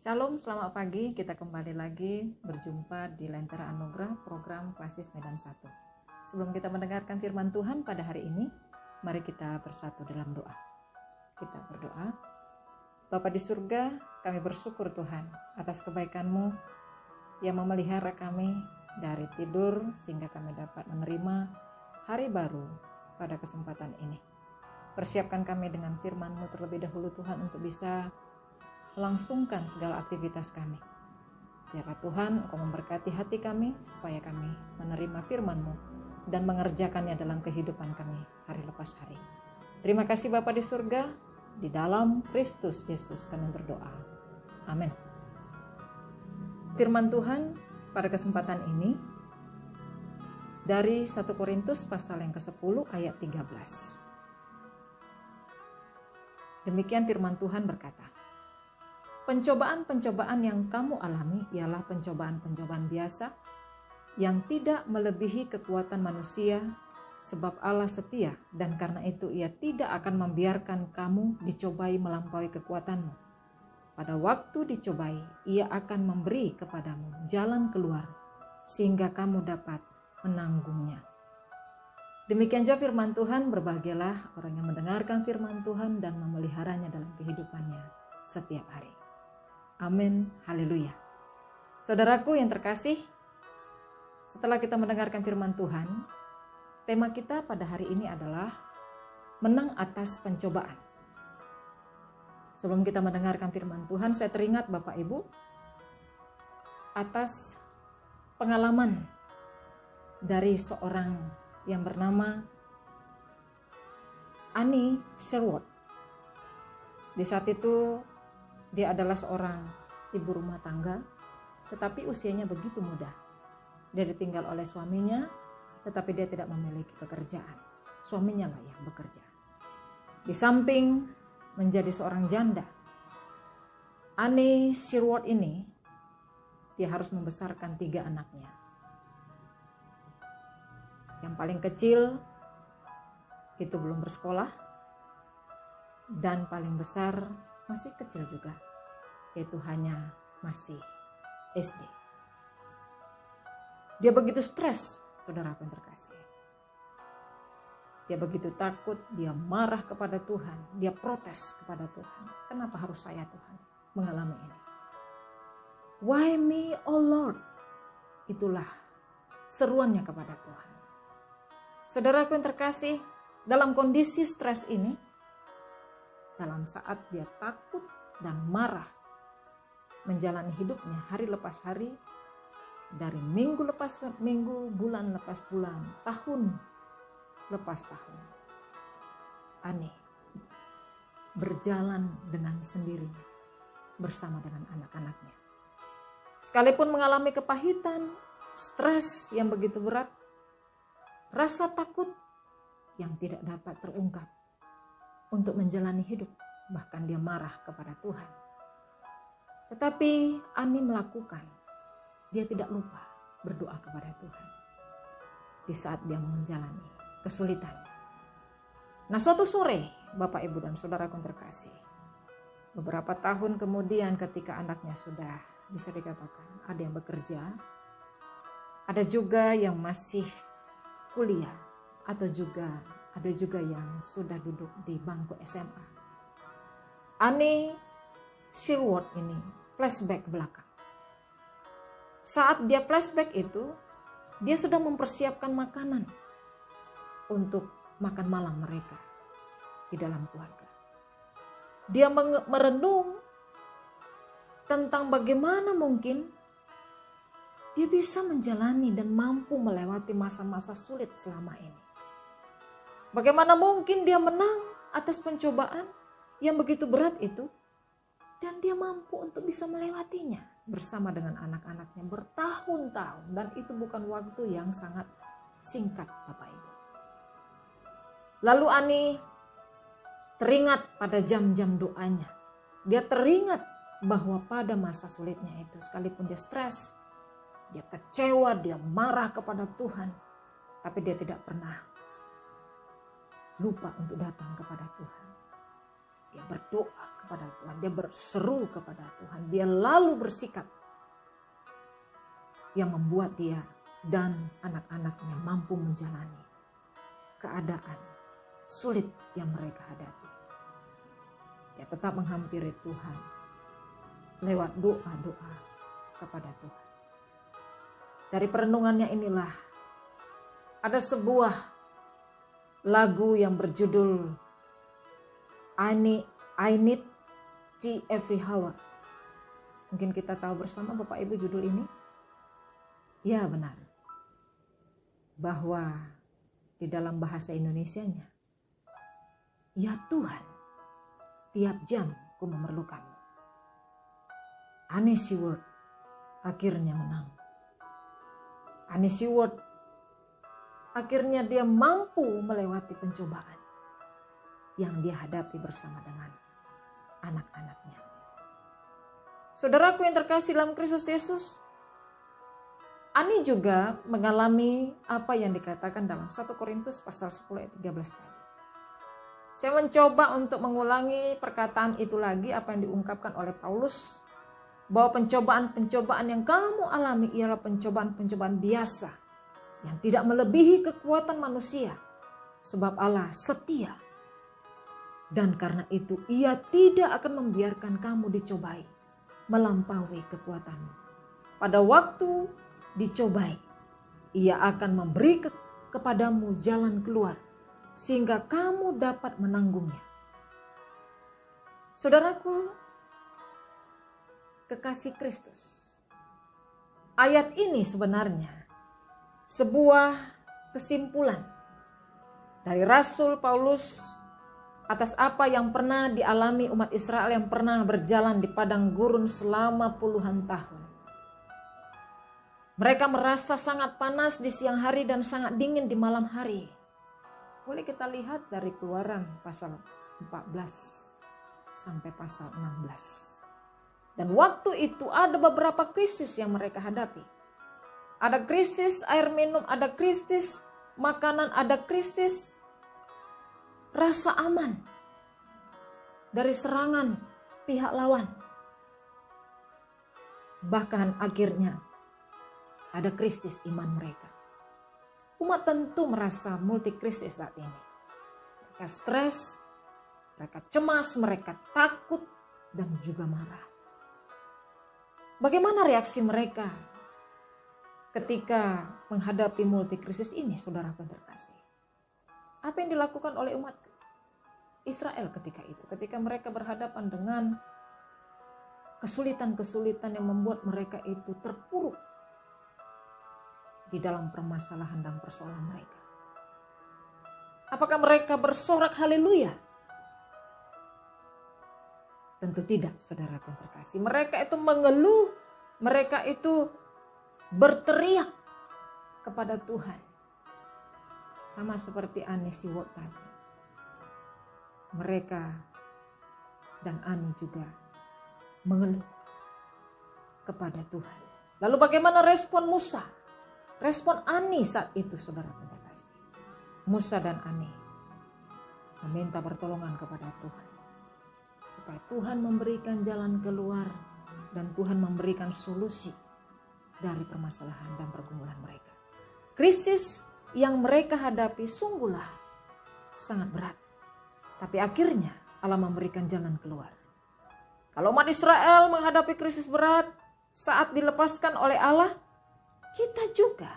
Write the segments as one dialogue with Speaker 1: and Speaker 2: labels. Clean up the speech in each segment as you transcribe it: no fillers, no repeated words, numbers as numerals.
Speaker 1: Shalom, selamat pagi. Kita kembali lagi berjumpa di Lentera Anugerah program Klasis Medan 1. Sebelum kita mendengarkan firman Tuhan pada hari ini, mari kita bersatu dalam doa. Kita berdoa. Bapa di surga, kami bersyukur Tuhan atas kebaikan-Mu yang memelihara kami dari tidur sehingga kami dapat menerima hari baru pada kesempatan ini. Persiapkan kami dengan firman-Mu terlebih dahulu Tuhan untuk bisa melangsungkan segala aktivitas kami. Biarlah Tuhan Engkau memberkati hati kami supaya kami menerima firman-Mu dan mengerjakannya dalam kehidupan kami hari lepas hari. Terima kasih Bapa di surga, di dalam Kristus Yesus kami berdoa. Amin. Firman Tuhan pada kesempatan ini dari 1 Korintus pasal yang ke-10 ayat 13. Demikian firman Tuhan berkata, pencobaan-pencobaan yang kamu alami ialah pencobaan-pencobaan biasa yang tidak melebihi kekuatan manusia, sebab Allah setia dan karena itu Ia tidak akan membiarkan kamu dicobai melampaui kekuatanmu. Pada waktu dicobai, Ia akan memberi kepadamu jalan keluar sehingga kamu dapat menanggungnya. Demikian juga firman Tuhan, berbahagialah orang yang mendengarkan firman Tuhan dan memeliharanya dalam kehidupannya setiap hari. Amin, haleluya. Saudaraku yang terkasih, setelah kita mendengarkan firman Tuhan, tema kita pada hari ini adalah menang atas pencobaan. Sebelum kita mendengarkan firman Tuhan, saya teringat Bapak Ibu atas pengalaman dari seorang yang bernama Annie Sherwood. Di saat itu dia adalah seorang ibu rumah tangga, tetapi usianya begitu muda. Dia ditinggal oleh suaminya, tetapi dia tidak memiliki pekerjaan. Suaminya lah yang bekerja. Di samping menjadi seorang janda, Annie Sherwood ini, dia harus membesarkan 3 anaknya. Yang paling kecil itu belum bersekolah, dan paling besar masih kecil juga, yaitu hanya masih SD. Dia begitu stres, saudaraku yang terkasih. Dia begitu takut, dia marah kepada Tuhan, dia protes kepada Tuhan. Kenapa harus saya Tuhan mengalami ini? Why me, oh Lord? Itulah seruannya kepada Tuhan. Saudaraku yang terkasih, dalam kondisi stres ini, dalam saat dia takut dan marah menjalani hidupnya hari lepas hari, dari minggu lepas minggu, bulan lepas bulan, tahun lepas tahun, Annie berjalan dengan sendirinya bersama dengan anak-anaknya. Sekalipun mengalami kepahitan, stres yang begitu berat, rasa takut yang tidak dapat terungkap untuk menjalani hidup, bahkan dia marah kepada Tuhan. Tetapi Annie melakukan, dia tidak lupa berdoa kepada Tuhan di saat dia menjalani kesulitannya. Nah, suatu sore, Bapak Ibu dan Saudaraku yang terkasih, beberapa tahun kemudian ketika anaknya sudah bisa dikatakan ada yang bekerja, ada juga yang masih kuliah, atau ada juga yang sudah duduk di bangku SMA. Annie Sherwood ini flashback ke belakang. Saat dia flashback itu, dia sudah mempersiapkan makanan untuk makan malam mereka di dalam keluarga. Dia merenung tentang bagaimana mungkin dia bisa menjalani dan mampu melewati masa-masa sulit selama ini. Bagaimana mungkin dia menang atas pencobaan yang begitu berat itu, dan dia mampu untuk bisa melewatinya bersama dengan anak-anaknya bertahun-tahun, dan itu bukan waktu yang sangat singkat, Bapak Ibu. Lalu Annie teringat pada jam-jam doanya. Dia teringat bahwa pada masa sulitnya itu, sekalipun dia stres, dia kecewa, dia marah kepada Tuhan, tapi dia tidak pernah lupa untuk datang kepada Tuhan. Dia berdoa kepada Tuhan, dia berseru kepada Tuhan, dia lalu bersikap yang membuat dia dan anak-anaknya mampu menjalani keadaan sulit yang mereka hadapi. Dia tetap menghampiri Tuhan lewat doa-doa kepada Tuhan. Dari perenungannya inilah ada sebuah lagu yang berjudul I Need Thee Every Hour. Mungkin kita tahu bersama Bapak Ibu judul ini. Ya benar, bahwa di dalam bahasa Indonesianya, ya Tuhan, tiap jam ku memerlukanmu. Annie Stewart akhirnya menang. Annie Stewart akhirnya dia mampu melewati pencobaan yang dia hadapi bersama dengan anak-anaknya. Saudaraku yang terkasih dalam Kristus Yesus, Ani juga mengalami apa yang dikatakan dalam 1 Korintus pasal 10 ayat 13 tadi. Saya mencoba untuk mengulangi perkataan itu lagi, apa yang diungkapkan oleh Paulus, bahwa pencobaan-pencobaan yang kamu alami ialah pencobaan-pencobaan biasa yang tidak melebihi kekuatan manusia, sebab Allah setia. Dan karena itu ia tidak akan membiarkan kamu dicobai melampaui kekuatanmu. Pada waktu dicobai, ia akan memberi kepadamu jalan keluar sehingga kamu dapat menanggungnya. Saudaraku, kekasih Kristus, ayat ini sebenarnya sebuah kesimpulan dari Rasul Paulus atas apa yang pernah dialami umat Israel yang pernah berjalan di padang gurun selama puluhan tahun. Mereka merasa sangat panas di siang hari dan sangat dingin di malam hari. Boleh kita lihat dari Keluaran pasal 14 sampai pasal 16. Dan waktu itu ada beberapa krisis yang mereka hadapi. Ada krisis air minum, ada krisis makanan, ada krisis rasa aman dari serangan pihak lawan. Bahkan akhirnya ada krisis iman mereka. Umat tentu merasa multi krisis saat ini. Mereka stres, mereka cemas, mereka takut, dan juga marah. Bagaimana reaksi mereka ketika menghadapi multi krisis ini, saudara terkasih? Apa yang dilakukan oleh umat Israel ketika itu? Ketika mereka berhadapan dengan kesulitan-kesulitan yang membuat mereka itu terpuruk di dalam permasalahan dan persoalan mereka. Apakah mereka bersorak haleluya? Tentu tidak, saudara terkasih. Mereka itu mengeluh, mereka itu berteriak kepada Tuhan. Sama seperti Annie Stewart tadi. Mereka dan Annie juga mengeluh kepada Tuhan. Lalu bagaimana respon Musa? Respon Ani saat itu, saudara terkasih. Musa dan Ani meminta pertolongan kepada Tuhan, supaya Tuhan memberikan jalan keluar dan Tuhan memberikan solusi dari permasalahan dan pergumulan mereka. Krisis yang mereka hadapi sungguhlah sangat berat. Tapi akhirnya Allah memberikan jalan keluar. Kalau umat Israel menghadapi krisis berat saat dilepaskan oleh Allah, kita juga.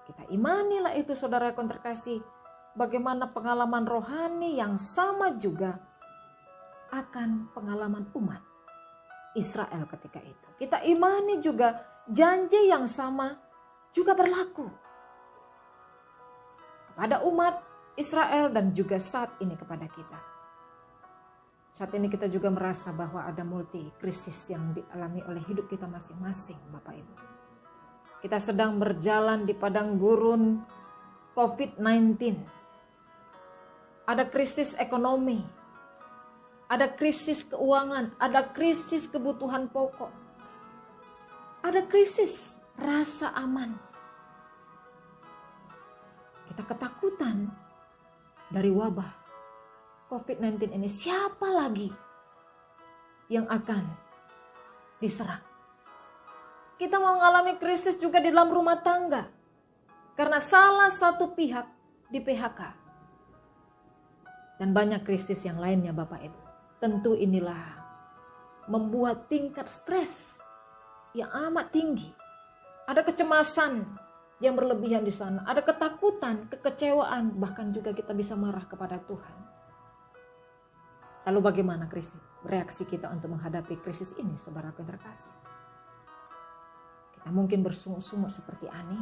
Speaker 1: Kita imanilah itu, saudara yang terkasih. Bagaimana pengalaman rohani yang sama juga akan pengalaman umat Israel ketika itu. Kita imani juga janji yang sama juga berlaku kepada umat Israel dan juga saat ini kepada kita. Saat ini kita juga merasa bahwa ada multi krisis yang dialami oleh hidup kita masing-masing, Bapak Ibu. Kita sedang berjalan di padang gurun COVID-19. Ada krisis ekonomi, ada krisis keuangan, ada krisis kebutuhan pokok, ada krisis rasa aman. Kita ketakutan dari wabah COVID-19 ini, siapa lagi yang akan diserang? Kita mau mengalami krisis juga di dalam rumah tangga. Karena salah satu pihak di PHK. Dan banyak krisis yang lainnya Bapak Ibu. Tentu inilah membuat tingkat stres yang amat tinggi. Ada kecemasan yang berlebihan di sana. Ada ketakutan, kekecewaan. Bahkan juga kita bisa marah kepada Tuhan. Lalu bagaimana reaksi kita untuk menghadapi krisis ini, saudaraku yang terkasih? Kita mungkin bersungut-sungut seperti Ani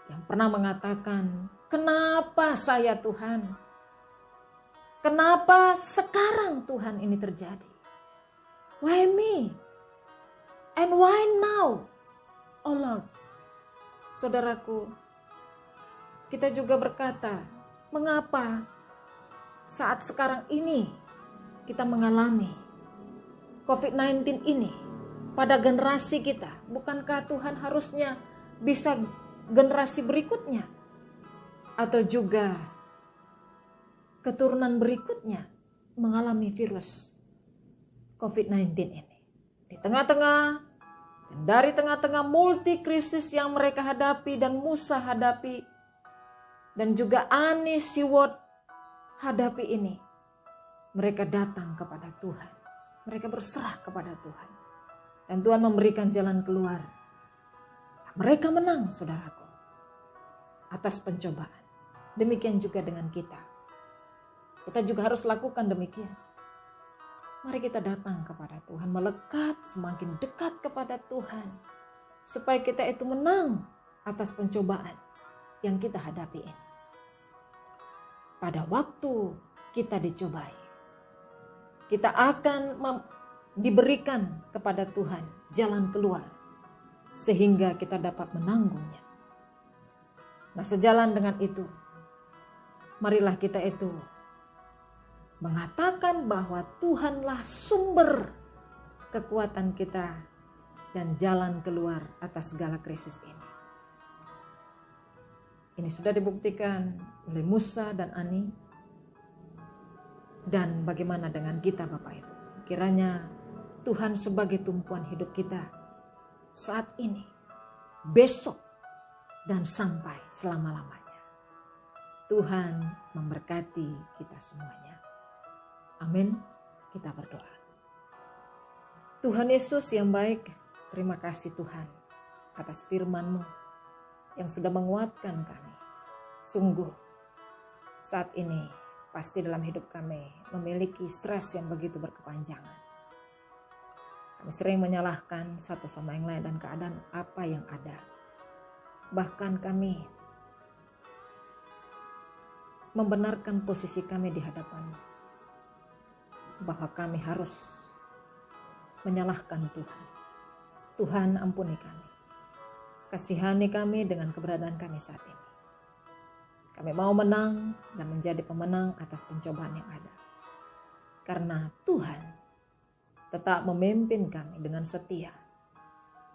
Speaker 1: yang pernah mengatakan, kenapa saya Tuhan? Kenapa sekarang Tuhan ini terjadi? Why me? And why now? Oh Lord. Saudaraku, kita juga berkata, mengapa saat sekarang ini kita mengalami COVID-19 ini pada generasi kita? Bukankah Tuhan harusnya bisa generasi berikutnya atau juga keturunan berikutnya mengalami virus COVID-19 ini? Di tengah-tengah dan dari tengah-tengah multi krisis yang mereka hadapi dan Musa hadapi dan juga Ani Siwot hadapi ini, mereka datang kepada Tuhan. Mereka berserah kepada Tuhan. Dan Tuhan memberikan jalan keluar. Mereka menang, saudaraku, atas pencobaan. Demikian juga dengan kita. Kita juga harus lakukan demikian. Mari kita datang kepada Tuhan, melekat semakin dekat kepada Tuhan. Supaya kita itu menang atas pencobaan yang kita hadapi ini. Pada waktu kita dicobai, kita akan diberikan kepada Tuhan jalan keluar. Sehingga kita dapat menanggungnya. Nah, sejalan dengan itu, marilah kita itu mengatakan bahwa Tuhanlah sumber kekuatan kita dan jalan keluar atas segala krisis ini. Ini sudah dibuktikan oleh Musa dan Ani. Dan bagaimana dengan kita Bapak Ibu? Kiranya Tuhan sebagai tumpuan hidup kita saat ini, besok, dan sampai selama-lamanya. Tuhan memberkati kita semuanya. Amin. Kita berdoa. Tuhan Yesus yang baik, terima kasih Tuhan atas firman-Mu yang sudah menguatkan kami. Sungguh saat ini pasti dalam hidup kami memiliki stres yang begitu berkepanjangan. Kami sering menyalahkan satu sama yang lain dan keadaan apa yang ada. Bahkan kami membenarkan posisi kami di hadapan-Mu. Bahwa kami harus menyalahkan Tuhan. Tuhan ampuni kami. Kasihani kami dengan keberadaan kami saat ini. Kami mau menang dan menjadi pemenang atas pencobaan yang ada. Karena Tuhan tetap memimpin kami dengan setia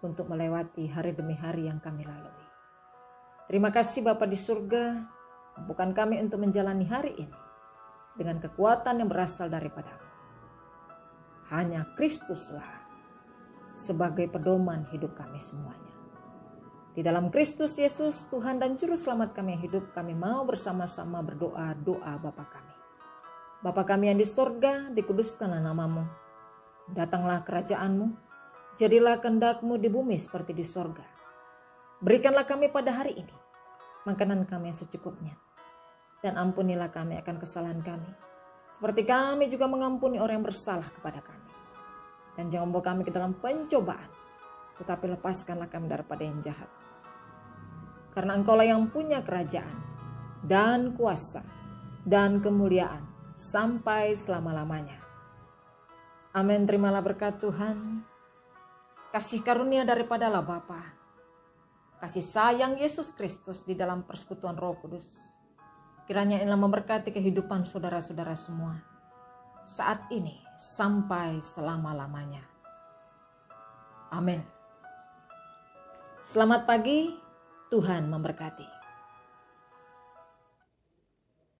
Speaker 1: untuk melewati hari demi hari yang kami lalui. Terima kasih Bapa di surga, mampukan kami untuk menjalani hari ini dengan kekuatan yang berasal daripada-Mu. Hanya Kristuslah sebagai pedoman hidup kami semuanya. Di dalam Kristus Yesus, Tuhan dan Juru Selamat kami yang hidup, kami mau bersama-sama berdoa doa Bapa kami. Bapa kami yang di surga, dikuduskanlah nama-Mu. Datanglah kerajaan-Mu, jadilah kehendak-Mu di bumi seperti di surga. Berikanlah kami pada hari ini makanan kami yang secukupnya. Dan ampunilah kami akan kesalahan kami, seperti kami juga mengampuni orang yang bersalah kepada kami. Dan jangan bawa kami ke dalam pencobaan, tetapi lepaskanlah kami daripada yang jahat. Karena Engkaulah yang punya kerajaan, dan kuasa, dan kemuliaan, sampai selama-lamanya. Amin. Terimalah berkat Tuhan, kasih karunia daripada Allah Bapa, kasih sayang Yesus Kristus di dalam persekutuan Roh Kudus. Kiranya inilah memberkati kehidupan saudara-saudara semua saat ini sampai selama-lamanya. Amin. Selamat pagi, Tuhan memberkati.